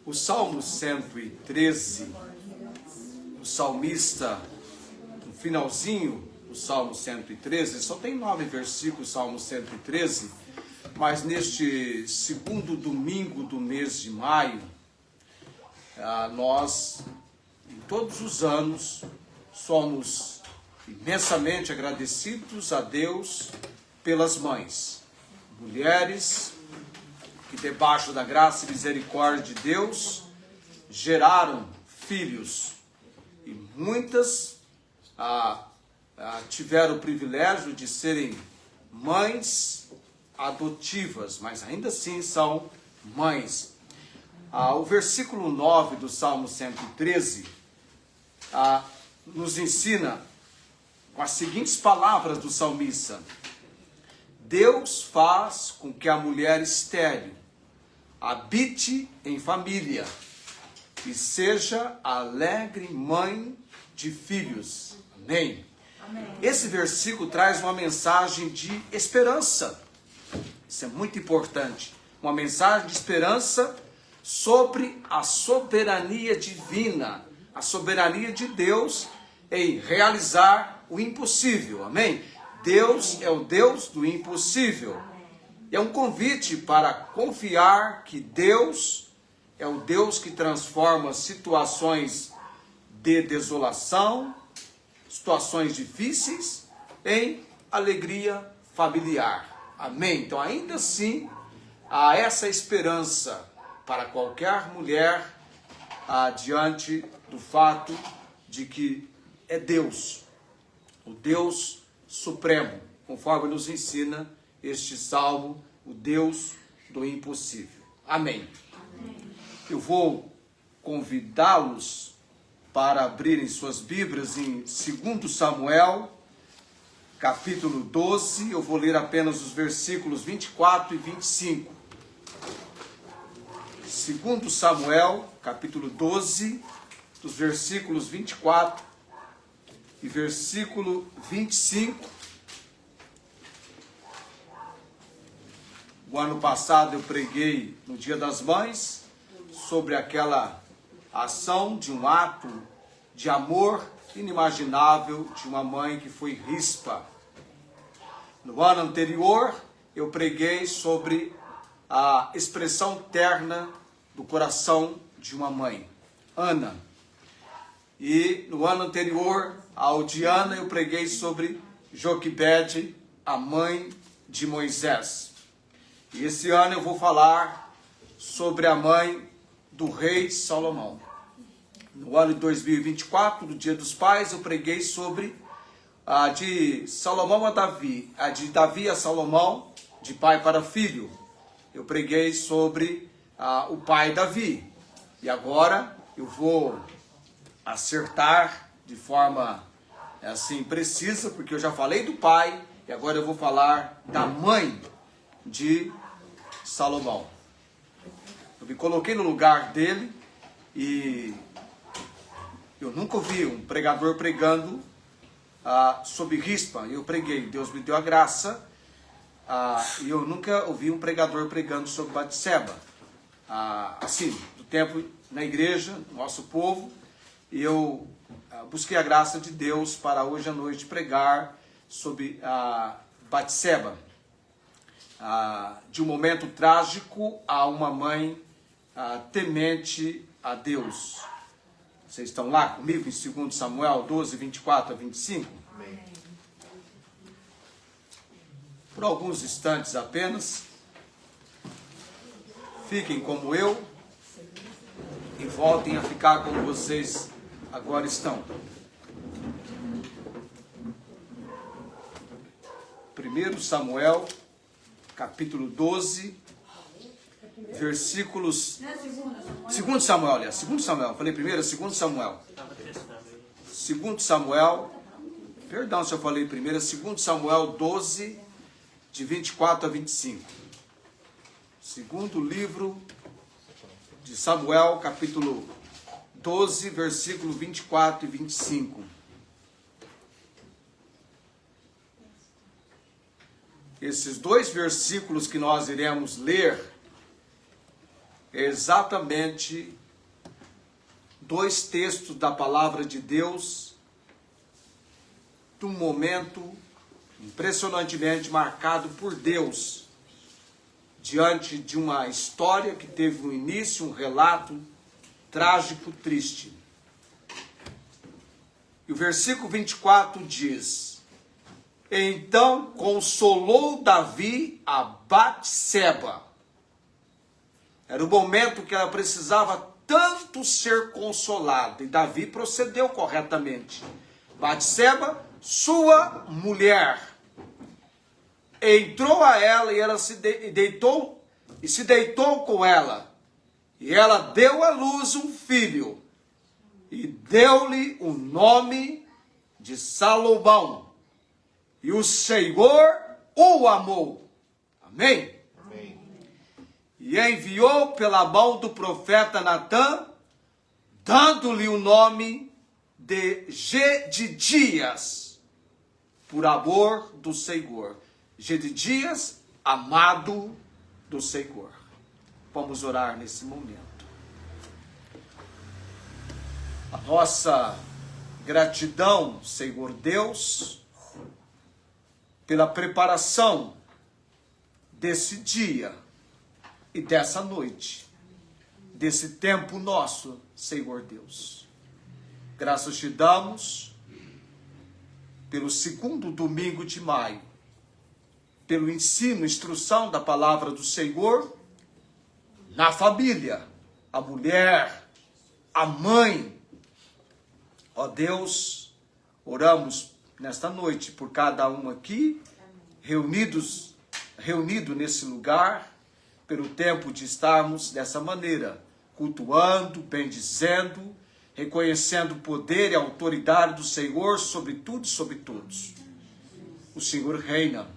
O Salmo 113, o salmista, no finalzinho do Salmo 113, só tem 9 versículos, Salmo 113, mas neste segundo domingo do mês de maio, nós, em todos os anos, somos imensamente agradecidos a Deus pelas mães, mulheres que debaixo da graça e misericórdia de Deus geraram filhos e muitas tiveram o privilégio de serem mães adotivas, mas ainda assim são mães. O versículo 9 do Salmo 113 nos ensina com as seguintes palavras do salmista: Deus faz com que a mulher estéril habite em família e seja alegre mãe de filhos. Amém? Amém. Esse versículo traz uma mensagem de esperança. Isso é muito importante. Uma mensagem de esperança sobre a soberania divina, a soberania de Deus em realizar o impossível. Amém? Deus é o Deus do impossível. É um convite para confiar que Deus é o Deus que transforma situações de desolação, situações difíceis, em alegria familiar. Amém? Então, ainda assim, há essa esperança para qualquer mulher diante do fato de que é Deus, o Deus Supremo, conforme nos ensina este salmo, o Deus do impossível. Amém. Amém. Eu vou convidá-los para abrirem suas Bíblias em 2 Samuel, capítulo 12. Eu vou ler apenas os versículos 24 e 25. 2 Samuel, capítulo 12, dos versículos 24 e versículo 25. O ano passado eu preguei no Dia das Mães sobre aquela ação de um ato de amor inimaginável de uma mãe que foi Rispa. No ano anterior eu preguei sobre a expressão terna do coração de uma mãe, Ana. E no ano anterior ao de Ana eu preguei sobre Joquebede, a mãe de Moisés. E esse ano eu vou falar sobre a mãe do rei Salomão. No ano de 2024, no Dia dos Pais, eu preguei sobre a de Salomão a Davi, a de Davi a Salomão, de pai para filho. Eu preguei sobre o pai Davi. E agora eu vou acertar de forma assim precisa, porque eu já falei do pai e agora eu vou falar da mãe de Salomão. Eu me coloquei no lugar dele e eu nunca ouvi um pregador pregando sobre Rispa. Eu preguei, Deus me deu a graça, e eu nunca ouvi um pregador pregando sobre Batseba. Assim, do tempo na igreja, nosso povo, e eu busquei a graça de Deus para hoje à noite pregar sobre Batseba. De um momento trágico a uma mãe temente a Deus. Vocês estão lá comigo em 2 Samuel 12, 24 a 25? Amém. Por alguns instantes apenas, fiquem como eu e voltem a ficar como vocês agora estão. 1 Samuel capítulo 12, versículos... 2 Samuel, aliás, 2 Samuel, falei primeiro, 2 Samuel. 2 Samuel, perdão se eu falei primeiro, 2 Samuel 12, de 24 a 25. Segundo livro de Samuel, capítulo 12, versículo 24 e 25. Esses dois versículos que nós iremos ler exatamente 2 textos da palavra de Deus, de um momento impressionantemente marcado por Deus, diante de uma história que teve um início, um relato trágico, triste. E o versículo 24 diz: então consolou Davi a Batseba. Era o momento que ela precisava tanto ser consolada, e Davi procedeu corretamente. Batseba, sua mulher, entrou a ela e ela se deitou com ela. E ela deu à luz um filho e deu-lhe o nome de Salomão. E o Senhor o amou. Amém? Amém. E enviou pela mão do profeta Natã, dando-lhe o nome de Gedidias, por amor do Senhor. Gedidias, amado do Senhor. Vamos orar nesse momento. A nossa gratidão, Senhor Deus, pela preparação desse dia e dessa noite, desse tempo nosso, Senhor Deus. Graças te damos pelo 2º domingo de maio, pelo ensino, instrução da palavra do Senhor na família, a mulher, a mãe. Ó Deus, oramos nesta noite por cada um aqui, reunido nesse lugar, pelo tempo de estarmos dessa maneira, cultuando, bendizendo, reconhecendo o poder e a autoridade do Senhor sobre tudo e sobre todos. O Senhor reina,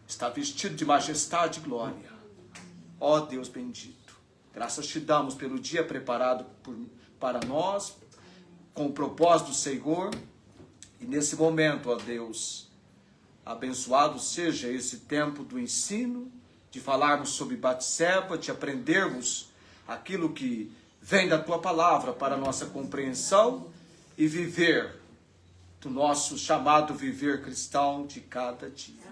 está vestido de majestade e glória. Ó Deus bendito, graças te damos pelo dia preparado para nós, com o propósito do Senhor. E nesse momento, ó Deus, abençoado seja esse tempo do ensino, de falarmos sobre Batseba, de aprendermos aquilo que vem da tua palavra para a nossa compreensão e viver do nosso chamado viver cristão de cada dia.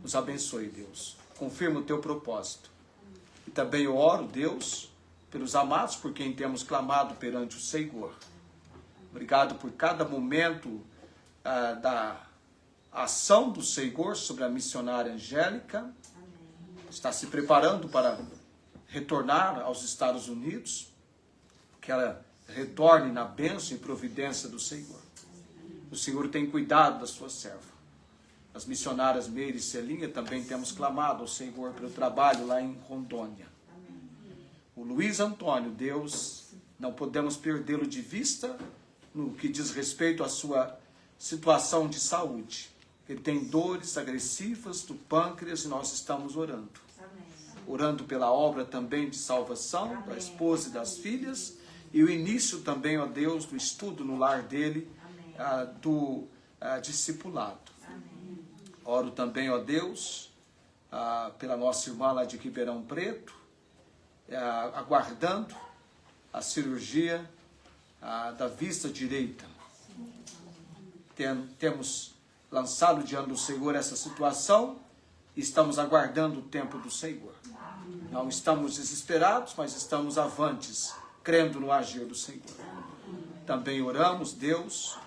Nos abençoe, Deus. Confirma o teu propósito. E também eu oro, Deus, pelos amados por quem temos clamado perante o Senhor. Obrigado por cada momento da ação do Senhor sobre a missionária Angélica. Está se preparando para retornar aos Estados Unidos. Que ela retorne na bênção e providência do Senhor. O Senhor tem cuidado da sua serva. As missionárias Meire e Celinha também temos clamado ao Senhor pelo trabalho lá em Rondônia. O Luiz Antônio, Deus, não podemos perdê-lo de vista no que diz respeito à sua situação de saúde. Ele tem dores agressivas do pâncreas e nós estamos orando. Orando pela obra também de salvação da esposa e das filhas e o início também, ó Deus, do estudo no lar dele, do discipulado. Oro também, ó Deus, pela nossa irmã lá de Ribeirão Preto, aguardando a cirurgia da vista direita. Temos lançado diante do Senhor essa situação e estamos aguardando o tempo do Senhor. Não estamos desesperados, mas estamos avantes, crendo no agir do Senhor. Também oramos, Deus,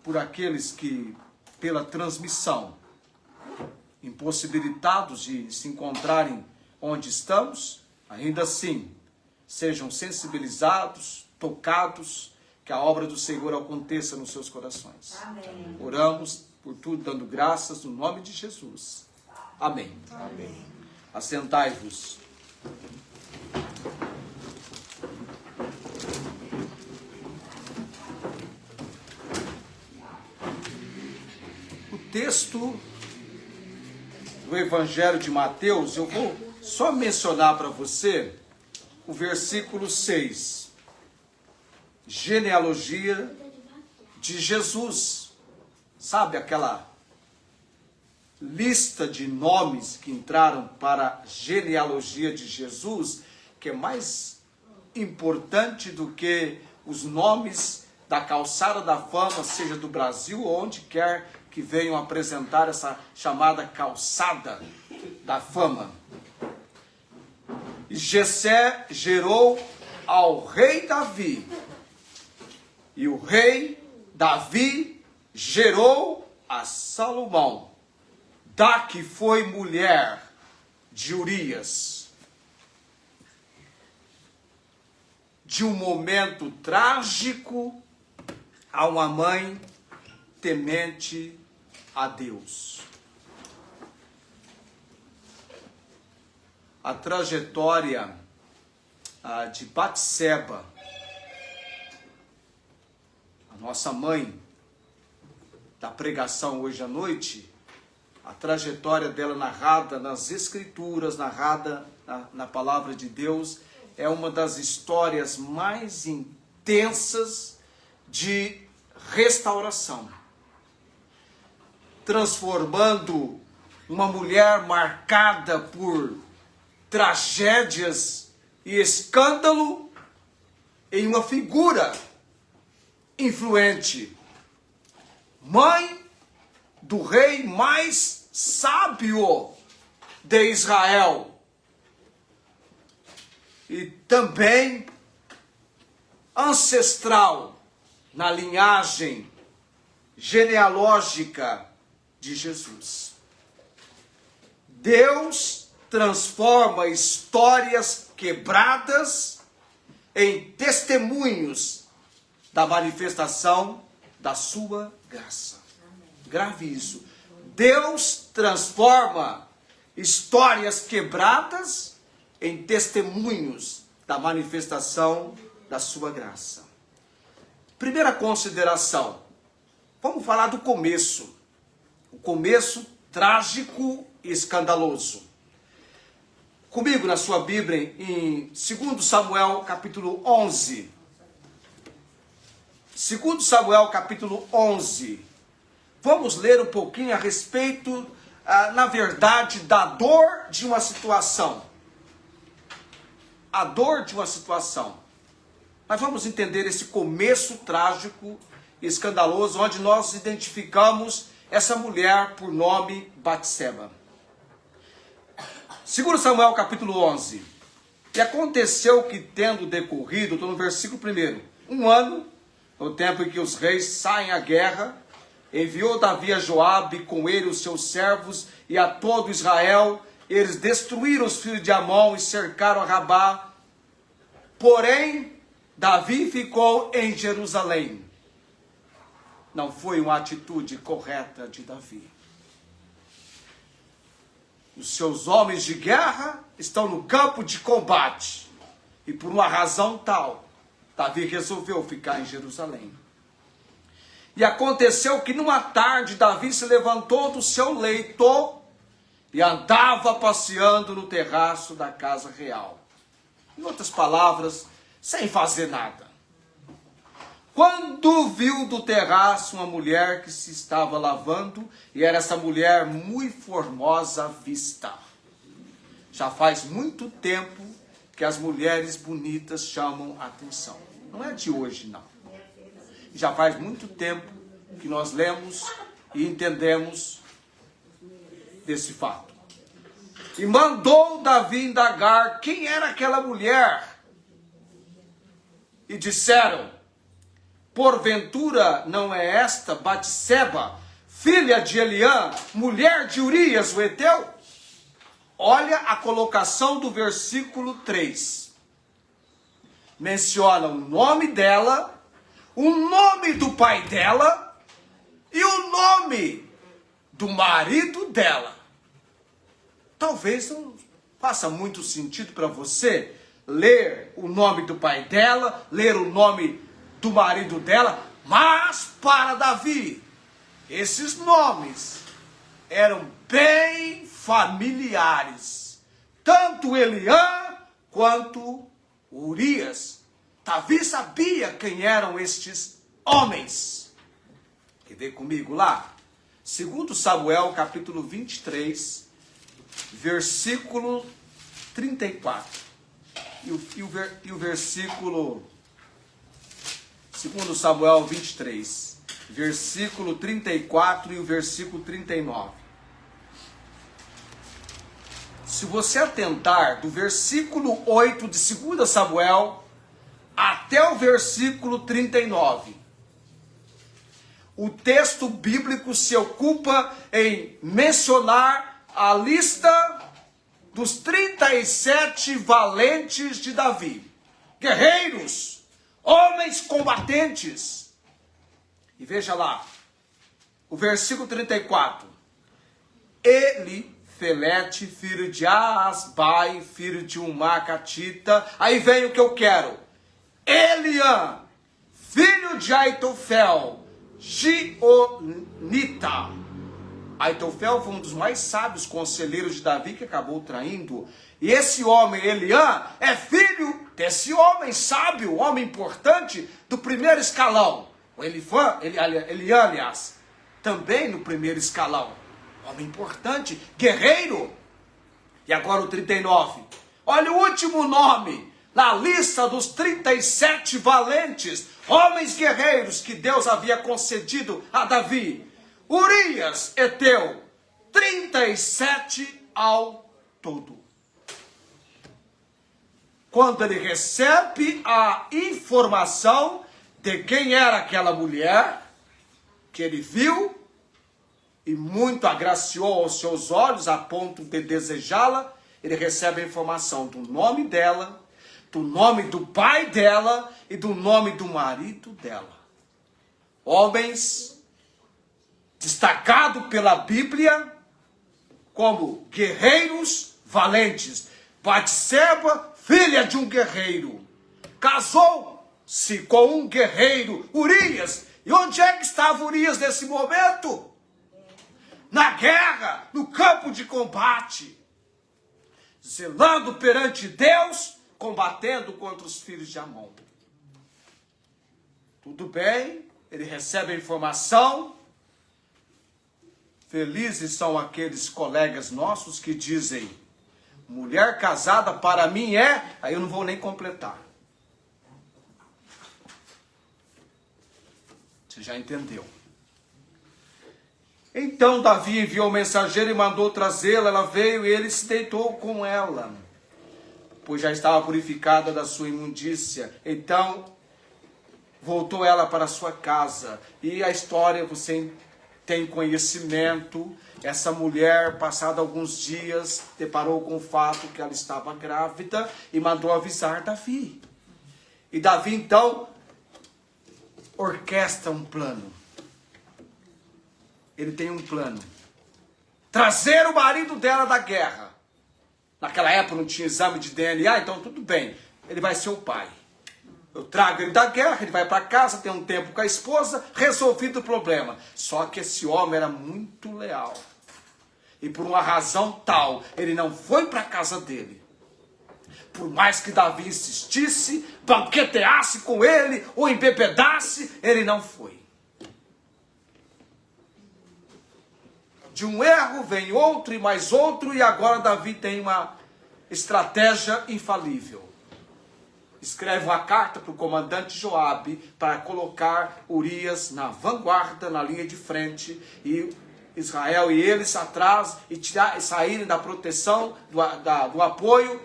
por aqueles que, pela transmissão, impossibilitados de se encontrarem onde estamos, ainda assim, sejam sensibilizados, tocados, que a obra do Senhor aconteça nos seus corações. Amém. Oramos por tudo, dando graças no nome de Jesus. Amém. Amém. Assentai-vos. O texto do Evangelho de Mateus, eu vou só mencionar para você o versículo 6. Genealogia de Jesus. Sabe aquela lista de nomes que entraram para a genealogia de Jesus, que é mais importante do que os nomes da calçada da fama, seja do Brasil ou onde quer que venham apresentar essa chamada calçada da fama. E Jessé gerou ao rei Davi, e o rei Davi gerou a Salomão, da que foi mulher de Urias. De um momento trágico a uma mãe temente a Deus. A trajetória de Batseba, a nossa mãe da pregação hoje à noite, a trajetória dela narrada nas Escrituras, narrada na palavra de Deus, é uma das histórias mais intensas de restauração, transformando uma mulher marcada por tragédias e escândalo em uma figura influente, mãe do rei mais sábio de Israel, e também ancestral na linhagem genealógica de Jesus. Deus transforma histórias quebradas em testemunhos da manifestação da sua graça. Grave isso. Deus transforma histórias quebradas em testemunhos da manifestação da sua graça. Primeira consideração. Vamos falar do começo. O começo trágico e escandaloso. Comigo na sua Bíblia em 2 Samuel capítulo 11. 2 Samuel capítulo 11. Vamos ler um pouquinho a respeito, na verdade, da dor de uma situação. A dor de uma situação. Mas vamos entender esse começo trágico e escandaloso, onde nós identificamos essa mulher por nome Batseba. 2 Samuel capítulo 11. E aconteceu que, tendo decorrido, estou no versículo 1, um ano, no tempo em que os reis saem à guerra, enviou Davi a Joabe, com ele os seus servos e a todo Israel. Eles destruíram os filhos de Amon e cercaram a Rabá. Porém, Davi ficou em Jerusalém. Não foi uma atitude correta de Davi. Os seus homens de guerra estão no campo de combate. E por uma razão tal, Davi resolveu ficar em Jerusalém. E aconteceu que numa tarde Davi se levantou do seu leito e andava passeando no terraço da casa real. Em outras palavras, sem fazer nada. Quando viu do terraço uma mulher que se estava lavando, e era essa mulher muito formosa à vista. Já faz muito tempo que as mulheres bonitas chamam a atenção. Não é de hoje, não. Já faz muito tempo que nós lemos e entendemos desse fato. E mandou Davi indagar quem era aquela mulher. E disseram: porventura não é esta Batseba, filha de Eliã, mulher de Urias o Heteu? Olha a colocação do versículo 3. Menciona o nome dela, o nome do pai dela e o nome do marido dela. Talvez não faça muito sentido para você ler o nome do pai dela, ler o nome do marido dela, mas para Davi, esses nomes eram bem familiares. Tanto Eliã quanto Urias. Davi sabia quem eram estes homens. Quer ver comigo lá? Segundo Samuel, capítulo 23, versículo 34. E o versículo, segundo Samuel 23, versículo 34 e o versículo 39. Se você atentar do versículo 8 de 2 Samuel até o versículo 39, o texto bíblico se ocupa em mencionar a lista dos 37 valentes de Davi, guerreiros, homens combatentes. E veja lá, o versículo 34. Elifelete, filho de Asbai, filho de Umacatita. Aí vem o que eu quero. Eliã, filho de Aitofel, Gionita. Aitofel foi um dos mais sábios conselheiros de Davi, que acabou traindo. E esse homem, Eliã, é filho desse homem sábio, homem importante do primeiro escalão. O Eliã, aliás, também no primeiro escalão. Homem importante, guerreiro. E agora o 39. Olha o último nome na lista dos 37 valentes, homens guerreiros que Deus havia concedido a Davi. Urias, Eteu, 37 ao todo. Quando ele recebe a informação de quem era aquela mulher, que ele viu, e muito agraciou aos seus olhos, a ponto de desejá-la, ele recebe a informação do nome dela, do nome do pai dela e do nome do marido dela. Homens destacados pela Bíblia como guerreiros valentes. Batseba, filha de um guerreiro, casou-se com um guerreiro, Urias. E onde é que estava Urias nesse momento? Na guerra, no campo de combate, zelando perante Deus, combatendo contra os filhos de Amon. Tudo bem, ele recebe a informação. Felizes são aqueles colegas nossos que dizem: mulher casada para mim é... Aí eu não vou nem completar. Você já entendeu. Então Davi enviou o mensageiro e mandou trazê-la. Ela veio e ele se deitou com ela, pois já estava purificada da sua imundícia. Então voltou ela para sua casa. E a história você tem conhecimento. Essa mulher, passado alguns dias, deparou com o fato que ela estava grávida e mandou avisar Davi. E Davi então orquestra um plano. Ele tem um plano: trazer o marido dela da guerra. Naquela época não tinha exame de DNA, então tudo bem, ele vai ser o pai. Eu trago ele da guerra, ele vai para casa, tem um tempo com a esposa, resolvido o problema. Só que esse homem era muito leal. E por uma razão tal, ele não foi para a casa dele. Por mais que Davi insistisse, banqueteasse com ele, ou embebedasse, ele não foi. De um erro vem outro e mais outro, e agora Davi tem uma estratégia infalível. Escreve uma carta para o comandante Joabe para colocar Urias na vanguarda, na linha de frente, e Israel e eles atrás, e saírem da proteção, do apoio,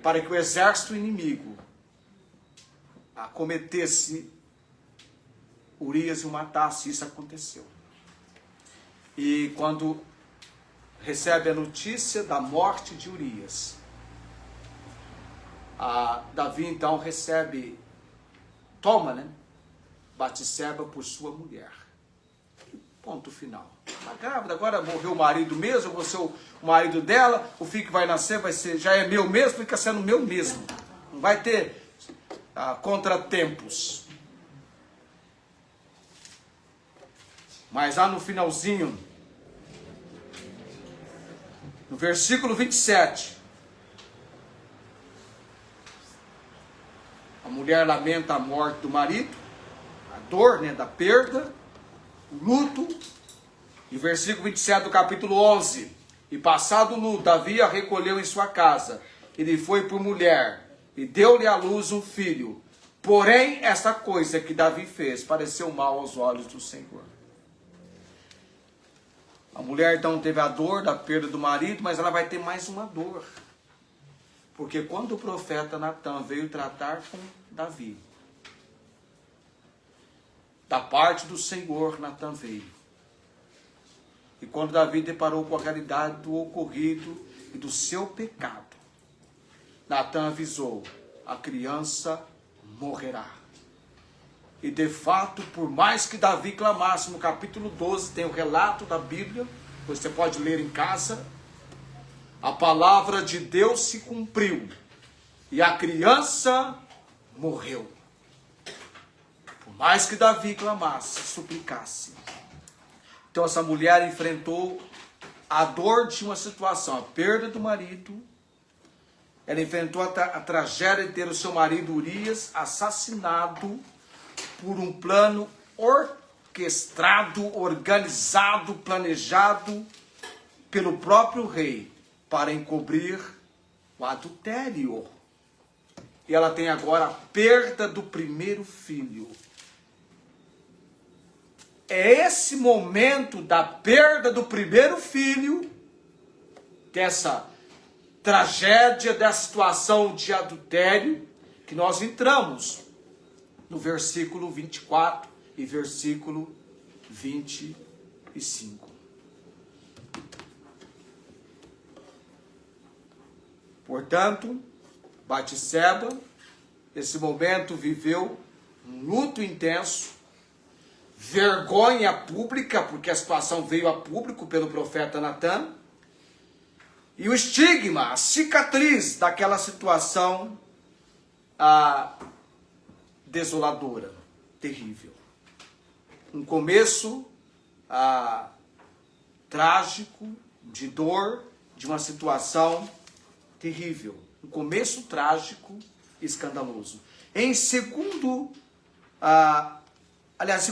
para que o exército inimigo acometesse Urias e o matasse. Isso aconteceu. E quando recebe a notícia da morte de Urias, Davi então toma Batseba por sua mulher. Ponto final. Está grávida, agora morreu o marido mesmo, eu vou ser o marido dela, o filho que vai nascer já é meu mesmo, fica sendo meu mesmo. Não vai ter contratempos. Mas lá no finalzinho, no versículo 27, a mulher lamenta a morte do marido, a dor da perda, o luto, E versículo 27 do capítulo 11. E passado o luto, Davi a recolheu em sua casa, e lhe foi por mulher, e deu-lhe à luz um filho. Porém, esta coisa que Davi fez pareceu mal aos olhos do Senhor. A mulher então teve a dor da perda do marido, mas ela vai ter mais uma dor. Porque quando o profeta Natan veio tratar com Davi, da parte do Senhor, Natan veio. E quando Davi deparou com a realidade do ocorrido e do seu pecado, Natan avisou: a criança morrerá. E de fato, por mais que Davi clamasse, no capítulo 12 tem o relato da Bíblia, você pode ler em casa, a palavra de Deus se cumpriu e a criança morreu. Por mais que Davi clamasse, suplicasse. Então essa mulher enfrentou a dor de uma situação, a perda do marido. Ela enfrentou a tragédia de ter o seu marido Urias assassinado por um plano orquestrado, organizado, planejado pelo próprio rei para encobrir o adultério. E ela tem agora a perda do primeiro filho. É esse momento da perda do primeiro filho, dessa tragédia, dessa situação de adultério, que nós entramos no versículo 24 e versículo 25. Portanto, Batseba, nesse momento, viveu um luto intenso, vergonha pública, porque a situação veio a público pelo profeta Natan, e o estigma, a cicatriz daquela situação desoladora, terrível. Um começo trágico, de dor, de uma situação terrível. Um começo trágico e escandaloso. Em segundo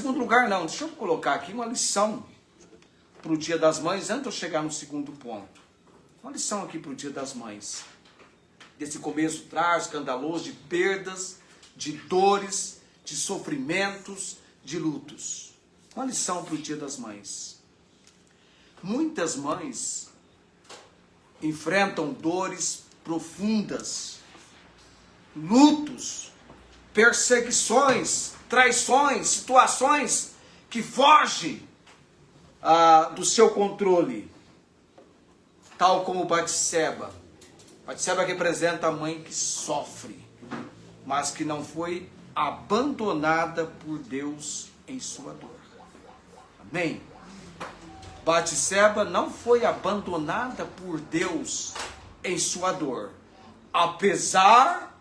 lugar não, deixa eu colocar aqui uma lição para o Dia das Mães, antes de eu chegar no segundo ponto. Uma lição aqui para o Dia das Mães. Desse começo trágico, escandaloso, de perdas, de dores, de sofrimentos, de lutos. Uma lição para o Dia das Mães. Muitas mães enfrentam dores profundas, lutos, perseguições, traições, situações que fogem do seu controle. Tal como Batseba. Batseba representa a mãe que sofre, mas que não foi abandonada por Deus em sua dor. Amém? Batseba não foi abandonada por Deus em sua dor. Apesar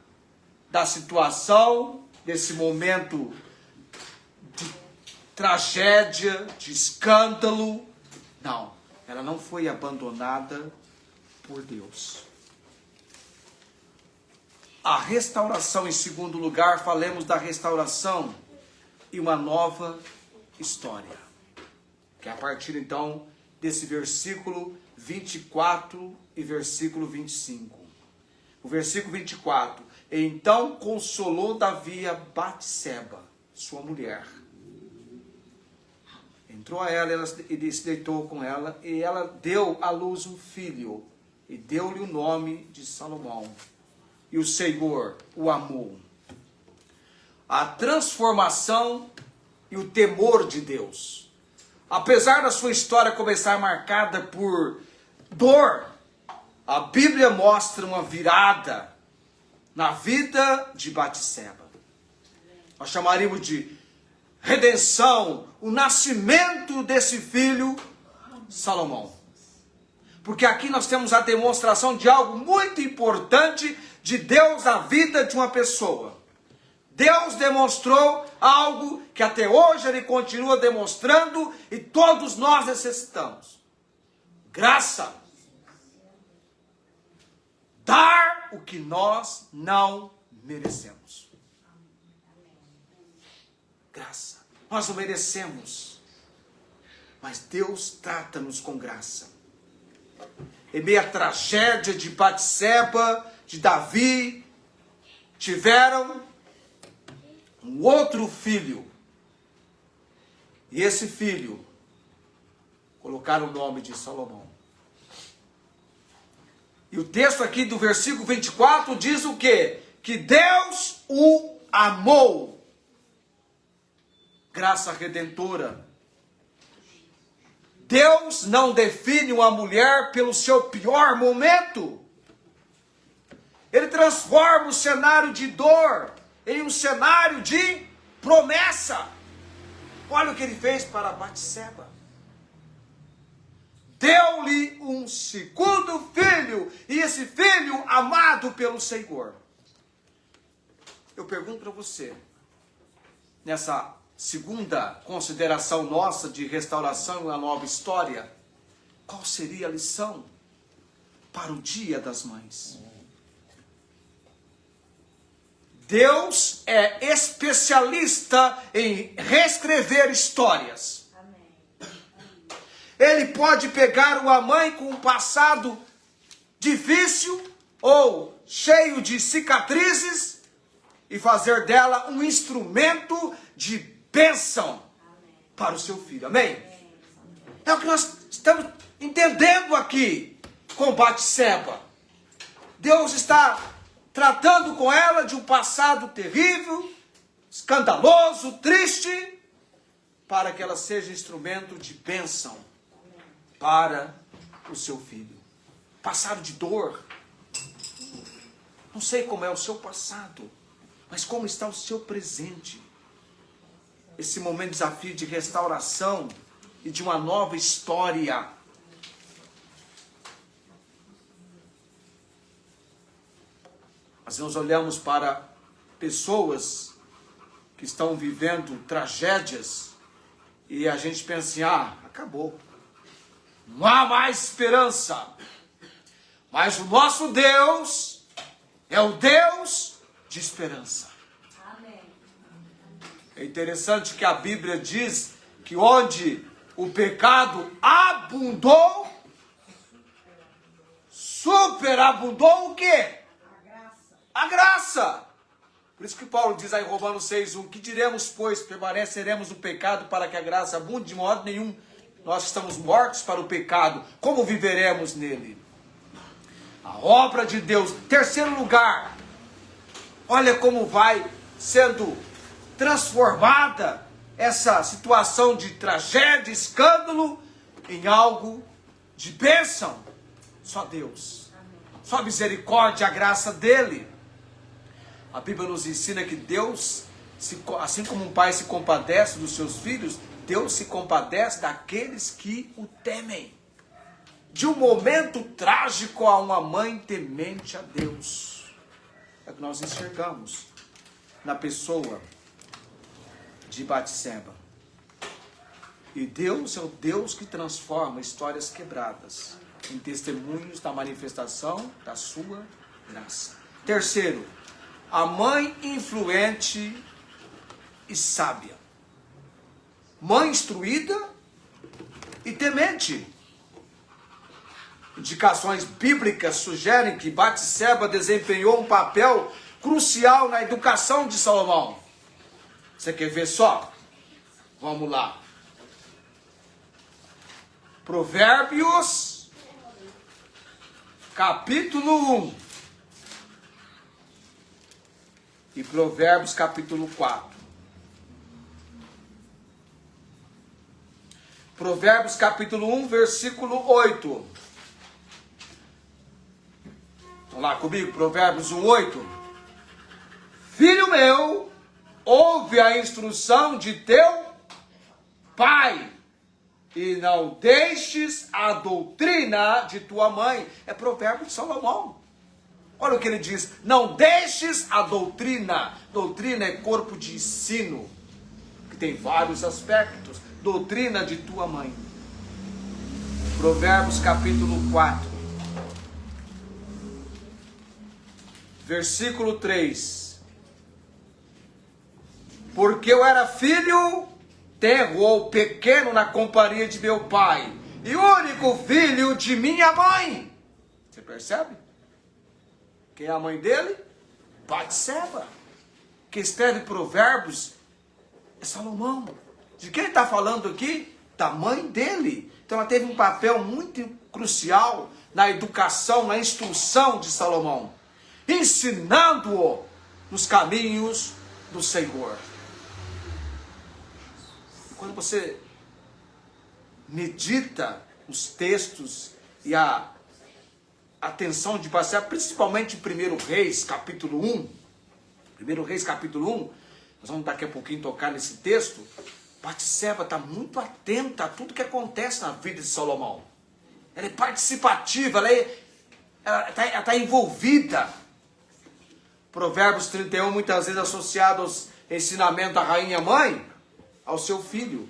da situação, desse momento de tragédia, de escândalo, não. Ela não foi abandonada por Deus. A restauração, em segundo lugar, falemos da restauração e uma nova história. Que é a partir, então, desse versículo 24 e versículo 25. O versículo 24. Então consolou Davi a Batseba, sua mulher. Entrou a ela, ele se deitou com ela, e ela deu à luz um filho, e deu-lhe o nome de Salomão. E o Senhor o amou. A transformação e o temor de Deus. Apesar da sua história começar marcada por dor, a Bíblia mostra uma virada na vida de Batseba. Nós chamaríamos de redenção, o nascimento desse filho, Salomão. Porque aqui nós temos a demonstração de algo muito importante de Deus na vida de uma pessoa. Deus demonstrou algo que até hoje Ele continua demonstrando e todos nós necessitamos. Graça. Dar o que nós não merecemos. Graça. Nós não merecemos. Mas Deus trata-nos com graça. Em meio à tragédia de Batseba, de Davi, tiveram um outro filho. E esse filho, colocaram o nome de Salomão. E o texto aqui do versículo 24 diz o quê? Que Deus o amou. Graça redentora. Deus não define uma mulher pelo seu pior momento. Ele transforma o cenário de dor em um cenário de promessa. Olha o que ele fez para Batseba. Deu-lhe um segundo filho, e esse filho amado pelo Senhor. Eu pergunto para você, nessa segunda consideração nossa de restauração e uma nova história, qual seria a lição para o Dia das Mães? Deus é especialista em reescrever histórias. Ele pode pegar uma mãe com um passado difícil ou cheio de cicatrizes e fazer dela um instrumento de bênção para o seu filho. Amém? É o que nós estamos entendendo aqui com Batseba. Deus está tratando com ela de um passado terrível, escandaloso, triste, para que ela seja instrumento de bênção para o seu filho. Passado de dor. Não sei como é o seu passado, mas como está o seu presente. Esse momento de desafio de restauração e de uma nova história. Mas nós olhamos para pessoas que estão vivendo tragédias e a gente pensa assim, acabou. Não há mais esperança. Mas o nosso Deus é o Deus de esperança. Amém. É interessante que a Bíblia diz que onde o pecado abundou, superabundou o quê? A graça. Por isso que Paulo diz aí em Romanos 6:1, que diremos, pois, permaneceremos no pecado para que a graça abunde? De modo nenhum. Nós estamos mortos para o pecado. Como viveremos nele? A obra de Deus. Terceiro lugar. Olha como vai sendo transformada essa situação de tragédia, escândalo, em algo de bênção. Só Deus. Só a misericórdia, a graça dele. A Bíblia nos ensina que Deus, assim como um pai se compadece dos seus filhos, Deus se compadece daqueles que o temem. De um momento trágico a uma mãe temente a Deus. É o que nós enxergamos na pessoa de Batseba. E Deus é o Deus que transforma histórias quebradas em testemunhos da manifestação da sua graça. Terceiro, a mãe influente e sábia. Mãe instruída e temente. Indicações bíblicas sugerem que Batseba desempenhou um papel crucial na educação de Salomão. Você quer ver só? Vamos lá. Provérbios, capítulo 1. E Provérbios, capítulo 4. Provérbios capítulo 1, versículo 8. Vamos lá comigo, Provérbios 1, 8. Filho meu, ouve a instrução de teu pai, e não deixes a doutrina de tua mãe. É provérbio de Salomão. Olha o que ele diz. Não deixes a doutrina. Doutrina é corpo de ensino, que tem vários aspectos. Doutrina de tua mãe. Provérbios capítulo 4. Versículo 3. Porque eu era filho tenro pequeno na companhia de meu pai, e único filho de minha mãe. Você percebe? Quem é a mãe dele? Batseba. Quem escreve Provérbios é Salomão. De quem ele está falando aqui? Da mãe dele. Então ela teve um papel muito crucial na educação, na instrução de Salomão, ensinando-o nos caminhos do Senhor. E quando você medita os textos e a atenção de Batseba, principalmente em 1 Reis, capítulo 1, 1 Reis, capítulo 1, nós vamos daqui a pouquinho tocar nesse texto. Batseba está muito atenta a tudo que acontece na vida de Salomão. Ela é participativa, ela está envolvida. Provérbios 31, muitas vezes associado aos ensinamentos da rainha mãe, ao seu filho.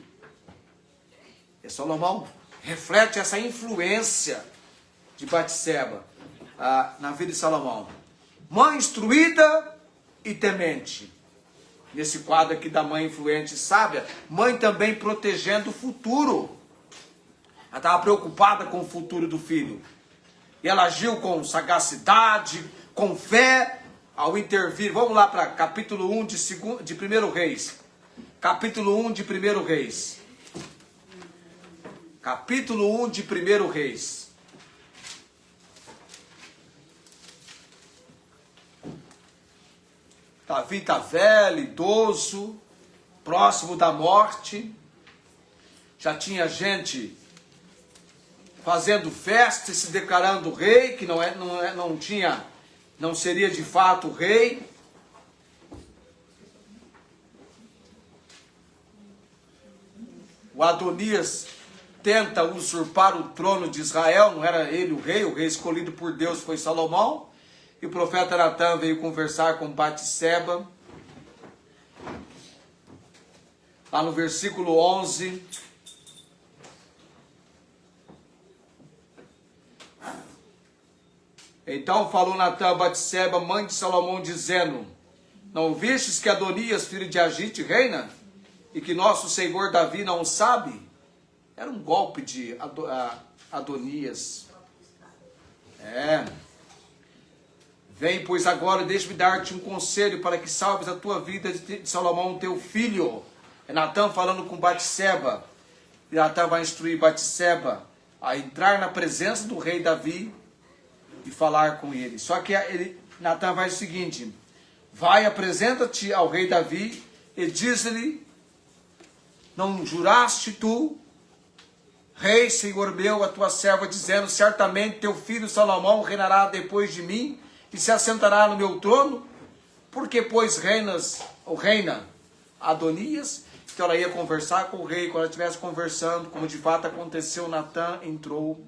E Salomão reflete essa influência de Batseba na vida de Salomão. Mãe instruída e temente. Nesse quadro aqui da mãe influente e sábia, mãe também protegendo o futuro. Ela estava preocupada com o futuro do filho. E ela agiu com sagacidade, com fé, ao intervir. Vamos lá para capítulo 1 de 1 Reis. Capítulo 1 de 1 Reis. Capítulo 1 de 1 Reis. Davi está velho, idoso, próximo da morte. Já tinha gente fazendo festa e se declarando rei, que não seria de fato rei. O Adonias tenta usurpar o trono de Israel, não era ele o rei escolhido por Deus foi Salomão. E o profeta Natã veio conversar com Batseba. Lá no versículo 11. Então falou Natã a Batseba, mãe de Salomão, dizendo: não vistes que Adonias, filho de Agite, reina? E que nosso senhor Davi não sabe? Era um golpe de Adonias. Vem, pois, agora, deixe-me dar-te um conselho para que salves a tua vida de Salomão, teu filho. É Natã falando com Batseba. E Natã vai instruir Batseba a entrar na presença do rei Davi e falar com ele. Só que Natã vai o seguinte: vai, apresenta-te ao rei Davi e diz-lhe: não juraste tu, rei, senhor meu, a tua serva, dizendo: certamente teu filho Salomão reinará depois de mim e se assentará no meu trono? Porque, pois, reina Adonias? Então ela ia conversar com o rei. Quando ela estivesse conversando, como de fato aconteceu, Natã entrou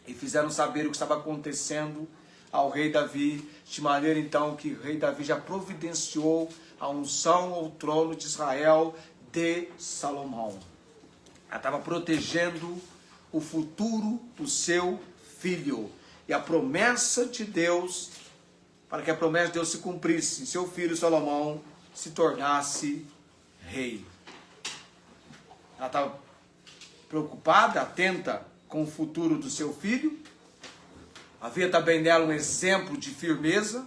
e fizeram saber o que estava acontecendo ao rei Davi, de maneira então que o rei Davi já providenciou a unção ao trono de Israel de Salomão. Ela estava protegendo o futuro do seu filho. E a promessa de Deus, para que a promessa de Deus se cumprisse, seu filho Salomão se tornasse rei. Ela estava preocupada, atenta com o futuro do seu filho. Havia também nela um exemplo de firmeza.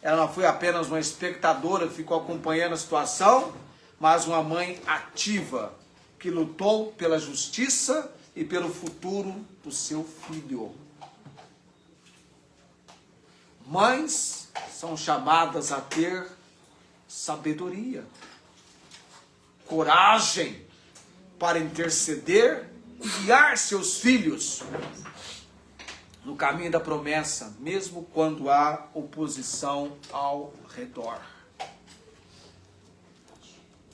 Ela não foi apenas uma espectadora que ficou acompanhando a situação, mas uma mãe ativa, que lutou pela justiça e pelo futuro do seu filho. Mães são chamadas a ter sabedoria, coragem para interceder e guiar seus filhos no caminho da promessa, mesmo quando há oposição ao redor.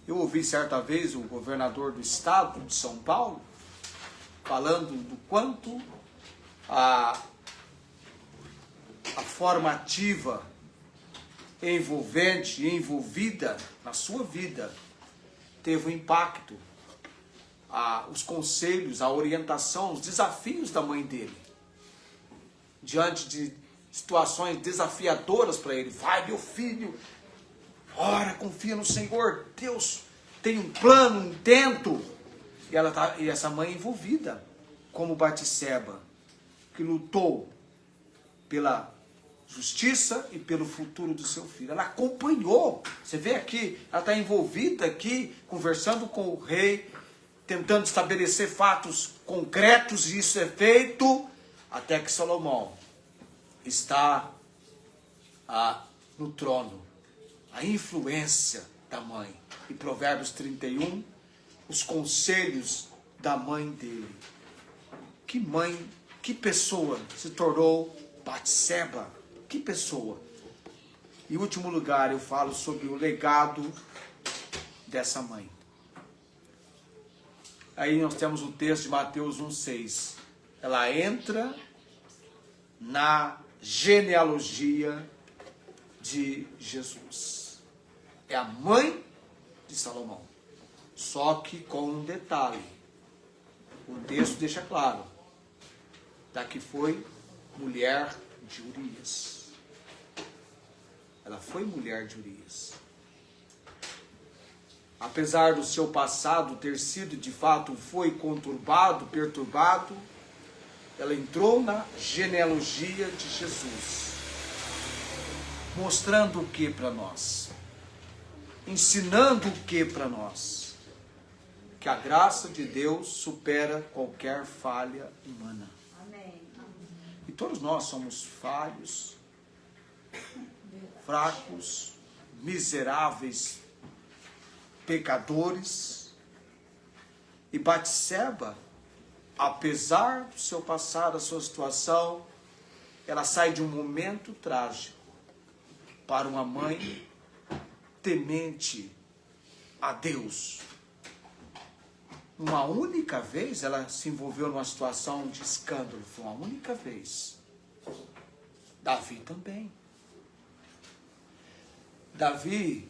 Eu ouvi certa vez o governador do estado de São Paulo falando do quanto a forma ativa, envolvente e envolvida na sua vida teve um impacto. Os conselhos, a orientação, os desafios da mãe dele, diante de situações desafiadoras para ele. Vai, meu filho, ora, confia no Senhor, Deus tem um plano, um intento. E essa mãe envolvida, como Batseba, que lutou pela justiça e pelo futuro do seu filho. Ela acompanhou. Você vê aqui, ela está envolvida aqui, conversando com o rei, tentando estabelecer fatos concretos, e isso é feito até que Salomão está no trono. A influência da mãe. E Provérbios 31, os conselhos da mãe dele. Que mãe, que pessoa se tornou Batseba. Que pessoa. Em último lugar, eu falo sobre o legado dessa mãe. Aí nós temos o texto de Mateus 1,6. Ela entra na genealogia de Jesus. É a mãe de Salomão. Só que com um detalhe. O texto deixa claro. Daqui foi mulher de Urias. Ela foi mulher de Urias. Apesar do seu passado ter sido, de fato, foi conturbado, perturbado, ela entrou na genealogia de Jesus. Mostrando o que para nós? Ensinando o que para nós? Que a graça de Deus supera qualquer falha humana. Amém. E todos nós somos falhos, fracos, miseráveis, pecadores. E Batseba, apesar do seu passado, da sua situação, ela sai de um momento trágico para uma mãe temente a Deus. Uma única vez ela se envolveu numa situação de escândalo, foi uma única vez. Davi também. Davi,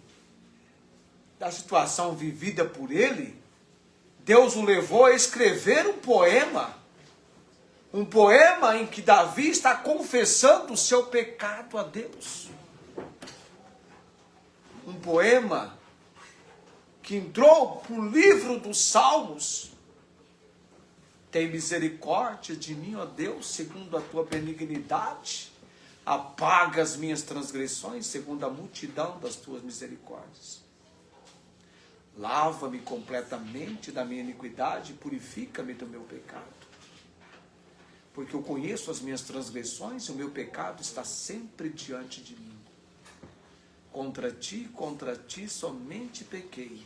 da situação vivida por ele, Deus o levou a escrever um poema em que Davi está confessando o seu pecado a Deus. Um poema que entrou para o livro dos Salmos. Tem misericórdia de mim, ó Deus, segundo a tua benignidade. Apaga as minhas transgressões, segundo a multidão das tuas misericórdias. Lava-me completamente da minha iniquidade, purifica-me do meu pecado. Porque eu conheço as minhas transgressões e o meu pecado está sempre diante de mim. Contra ti somente pequei,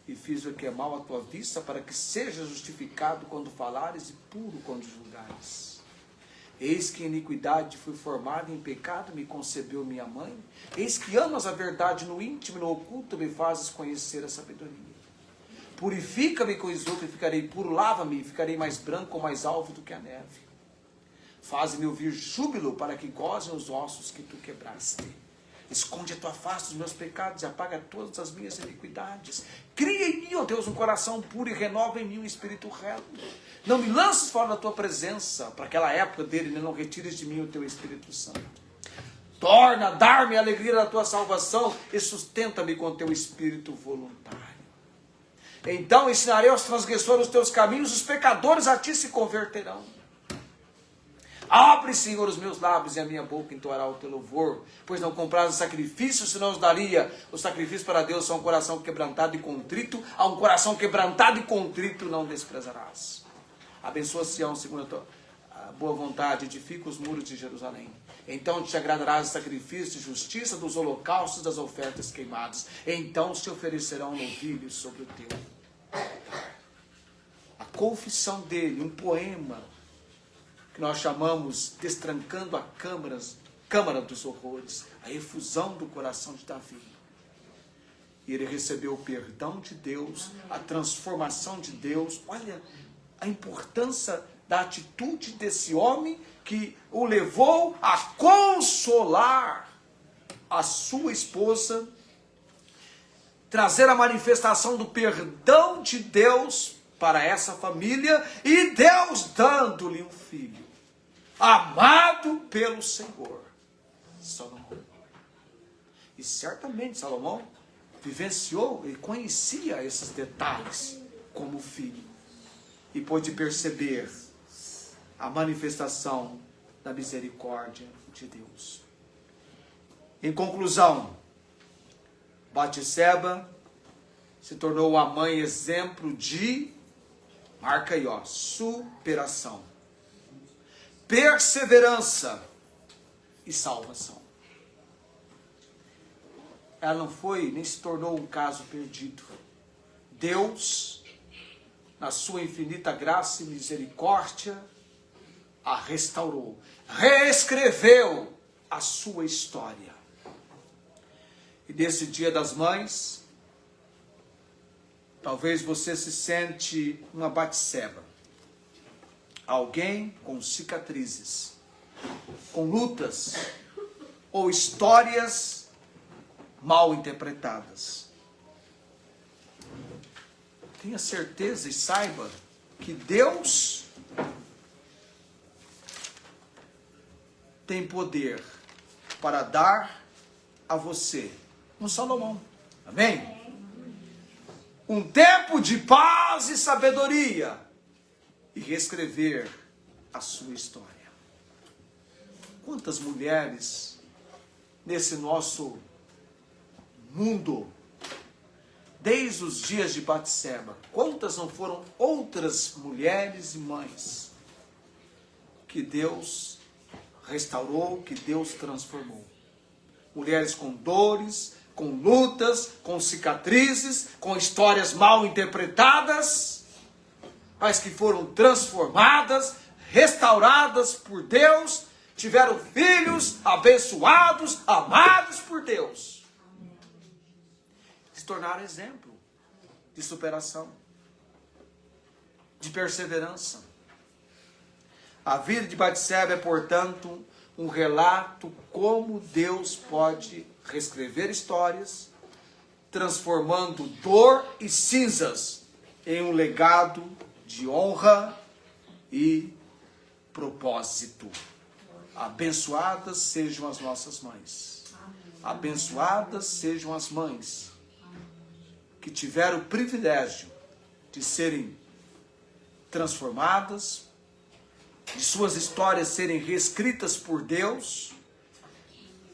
e fiz o que é mal à tua vista, para que seja justificado quando falares e puro quando julgares. Eis que em iniquidade fui formado, em pecado me concebeu minha mãe. Eis que amas a verdade no íntimo e no oculto, me fazes conhecer a sabedoria. Purifica-me com esopo e ficarei puro, lava-me e ficarei mais branco ou mais alvo do que a neve. Faze-me ouvir júbilo, para que gozem os ossos que tu quebraste. Esconde a tua face dos meus pecados e apaga todas as minhas iniquidades. Cria em mim, ó Deus, um coração puro e renova em mim um espírito reto. Não me lances fora da tua presença, para aquela época dele, não retires de mim o teu Espírito Santo. Torna a dar-me a alegria da tua salvação e sustenta-me com o teu espírito voluntário. Então ensinarei aos transgressores os teus caminhos, os pecadores a ti se converterão. Abre, Senhor, os meus lábios e a minha boca entoará o teu louvor, pois não compraste sacrifício, senão os daria. O sacrifício para Deus são um coração quebrantado e contrito, a um coração quebrantado e contrito não desprezarás. Abençoa Sião, segundo a tua boa vontade, edifica os muros de Jerusalém. Então te agradarás do sacrifício de justiça, dos holocaustos, das ofertas queimadas. Então te oferecerão novilhos sobre o teu. A confissão dele, um poema, que nós chamamos Destrancando a Câmara dos Horrores, a efusão do coração de Davi. E ele recebeu o perdão de Deus, a transformação de Deus. Olha a importância da atitude desse homem que o levou a consolar a sua esposa, trazer a manifestação do perdão de Deus para essa família e Deus dando-lhe um filho. Amado pelo Senhor, Salomão. E certamente Salomão vivenciou e conhecia esses detalhes como filho. E pôde perceber a manifestação da misericórdia de Deus. Em conclusão, Batseba se tornou a mãe exemplo de, marca aí, ó, superação, perseverança e salvação. Ela não foi, nem se tornou um caso perdido. Deus, na sua infinita graça e misericórdia, a restaurou, reescreveu a sua história. E nesse Dia das Mães, talvez você se sente uma Batseba, alguém com cicatrizes, com lutas ou histórias mal interpretadas. Tenha certeza e saiba que Deus tem poder para dar a você um Salomão. Amém? Um tempo de paz e sabedoria e reescrever a sua história. Quantas mulheres nesse nosso mundo, desde os dias de Batseba, quantas não foram outras mulheres e mães que Deus restaurou, que Deus transformou? Mulheres com dores, com lutas, com cicatrizes, com histórias mal interpretadas, mas que foram transformadas, restauradas por Deus, tiveram filhos abençoados, amados por Deus. Se tornaram exemplo de superação, de perseverança. A vida de Batseba é, portanto, um relato como Deus pode reescrever histórias, transformando dor e cinzas em um legado de honra e propósito. Abençoadas sejam as nossas mães. Abençoadas sejam as mães que tiveram o privilégio de serem transformadas, de suas histórias serem reescritas por Deus,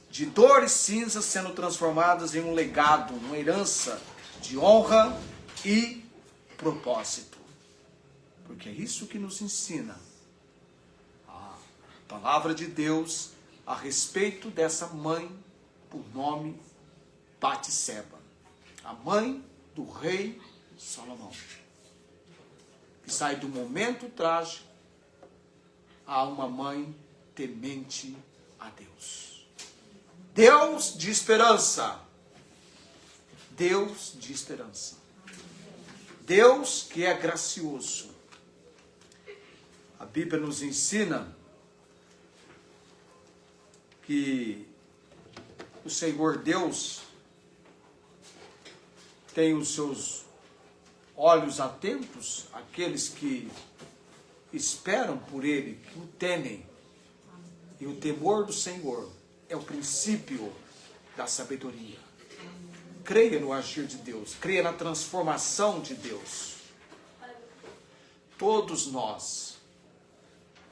de dor e cinzas sendo transformadas em um legado, uma herança de honra e propósito. Porque é isso que nos ensina a palavra de Deus a respeito dessa mãe por nome Batseba, a mãe do rei Salomão, que sai do momento trágico a uma mãe temente a Deus. Deus de esperança. Deus de esperança. Deus que é gracioso. A Bíblia nos ensina que o Senhor Deus tem os seus olhos atentos àqueles que esperam por Ele, que o temem. E o temor do Senhor é o princípio da sabedoria. Creia no agir de Deus, creia na transformação de Deus. Todos nós,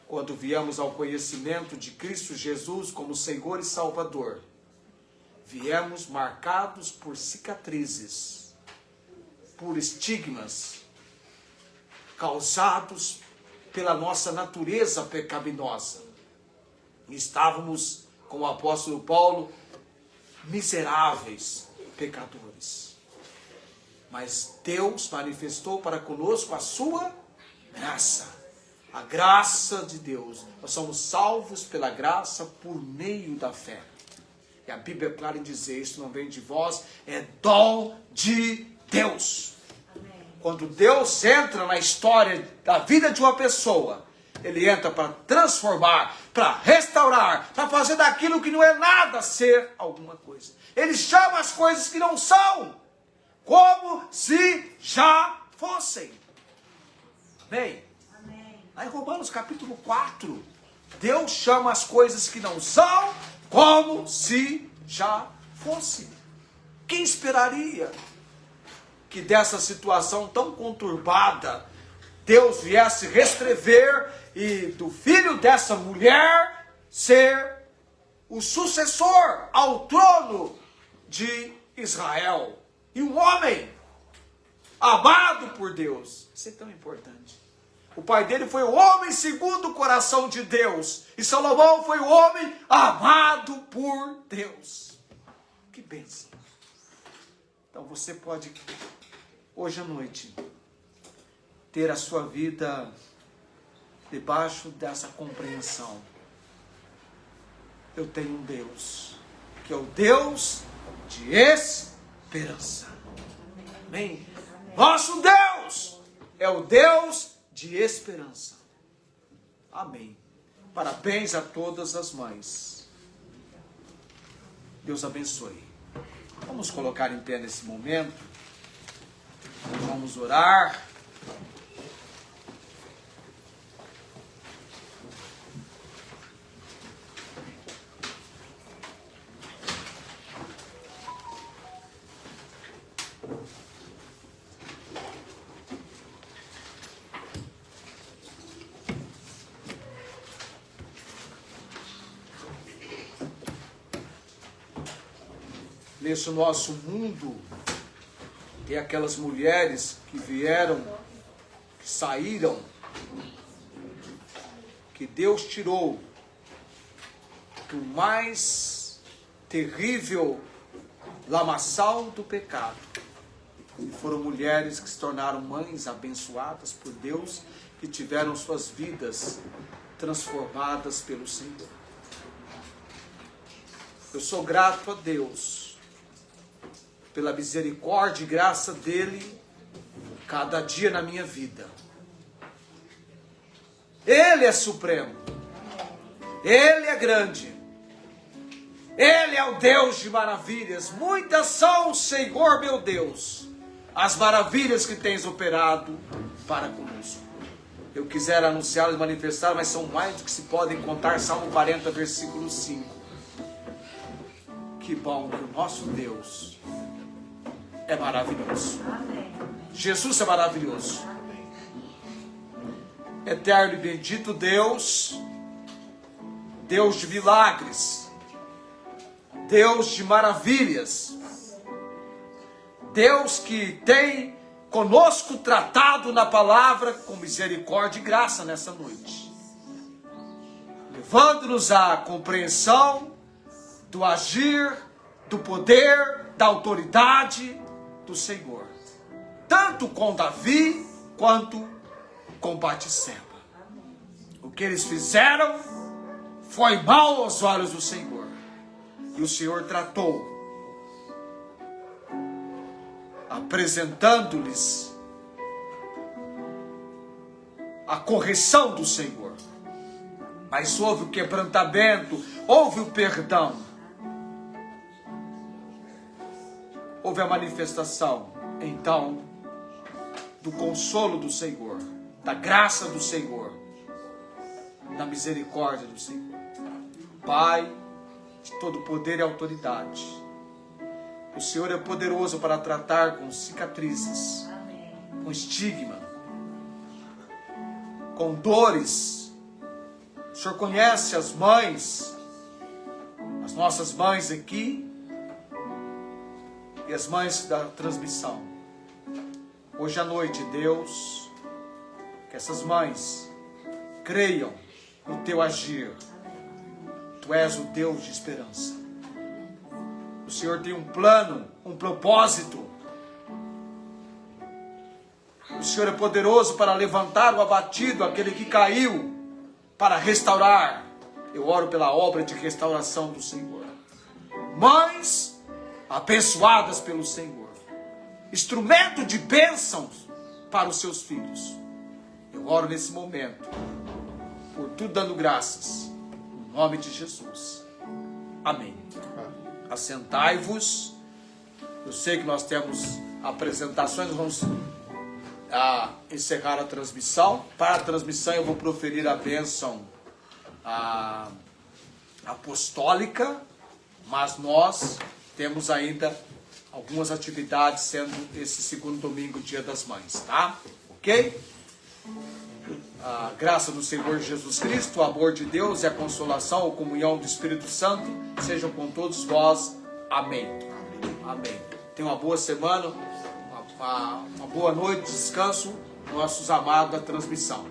quando viemos ao conhecimento de Cristo Jesus como Senhor e Salvador, viemos marcados por cicatrizes, por estigmas, causados pela nossa natureza pecaminosa. Estávamos, como o apóstolo Paulo, miseráveis pecadores. Mas Deus manifestou para conosco a sua graça. A graça de Deus. Nós somos salvos pela graça por meio da fé. E a Bíblia é clara em dizer, isso não vem de vós, é dom de Deus. Amém. Quando Deus entra na história da vida de uma pessoa, Ele entra para transformar, para restaurar, para fazer daquilo que não é nada ser alguma coisa. Ele chama as coisas que não são, como se já fossem. Amém? Amém. Lá em Romanos capítulo 4, Deus chama as coisas que não são, como se já fossem. O Quem esperaria que dessa situação tão conturbada, Deus viesse reescrever e do filho dessa mulher ser o sucessor ao trono de Israel? E um homem amado por Deus. Isso é tão importante. O pai dele foi o homem segundo o coração de Deus. E Salomão foi o homem amado por Deus. Que bênção. Então você pode, hoje à noite, ter a sua vida debaixo dessa compreensão. Eu tenho um Deus, que é o Deus de esperança. Amém? Nosso Deus é o Deus de esperança. Amém. Parabéns a todas as mães. Deus abençoe. Vamos colocar em pé nesse momento. Vamos orar. Nesse nosso mundo, tem aquelas mulheres que vieram, que saíram, que Deus tirou do mais terrível lamaçal do pecado. E foram mulheres que se tornaram mães abençoadas por Deus, que tiveram suas vidas transformadas pelo Senhor. Eu sou grato a Deus pela misericórdia e graça dele cada dia na minha vida. Ele é supremo. Ele é grande. Ele é o Deus de maravilhas. Muitas são, Senhor meu Deus, as maravilhas que tens operado para conosco. Eu quisera anunciar e manifestar, mas são mais do que se podem contar. Salmo 40, versículo 5. Que bom que o nosso Deus é maravilhoso. Amém. Jesus é maravilhoso. Amém. Eterno e bendito Deus, Deus de milagres, Deus de maravilhas, Deus que tem conosco tratado na palavra com misericórdia e graça nessa noite, levando-nos à compreensão do agir, do poder, da autoridade do Senhor, tanto com Davi quanto com Batseba. O que eles fizeram foi mal aos olhos do Senhor, e o Senhor tratou, apresentando-lhes a correção do Senhor. Mas houve o quebrantamento, houve o perdão, houve a manifestação, então, do consolo do Senhor, da graça do Senhor, da misericórdia do Senhor. Pai de todo poder e autoridade, o Senhor é poderoso para tratar com cicatrizes, com estigma, com dores. O Senhor conhece as mães, as nossas mães aqui, e as mães da transmissão. Hoje à noite, Deus, que essas mães creiam no teu agir. Tu és o Deus de esperança. O Senhor tem um plano, um propósito. O Senhor é poderoso para levantar o abatido, aquele que caiu, para restaurar. Eu oro pela obra de restauração do Senhor. Mães abençoadas pelo Senhor, instrumento de bênçãos para os seus filhos. Eu oro nesse momento, por tudo dando graças, no nome de Jesus. Amém. Assentai-vos. Eu sei que nós temos apresentações, vamos encerrar a transmissão. Para a transmissão eu vou proferir a bênção apostólica, mas nós temos ainda algumas atividades, sendo esse segundo domingo, Dia das Mães, tá? Ok? A graça do Senhor Jesus Cristo, o amor de Deus e a consolação, a comunhão do Espírito Santo sejam com todos vós. Amém. Amém. Tenha uma boa semana, uma boa noite, descanso, nossos amados da transmissão.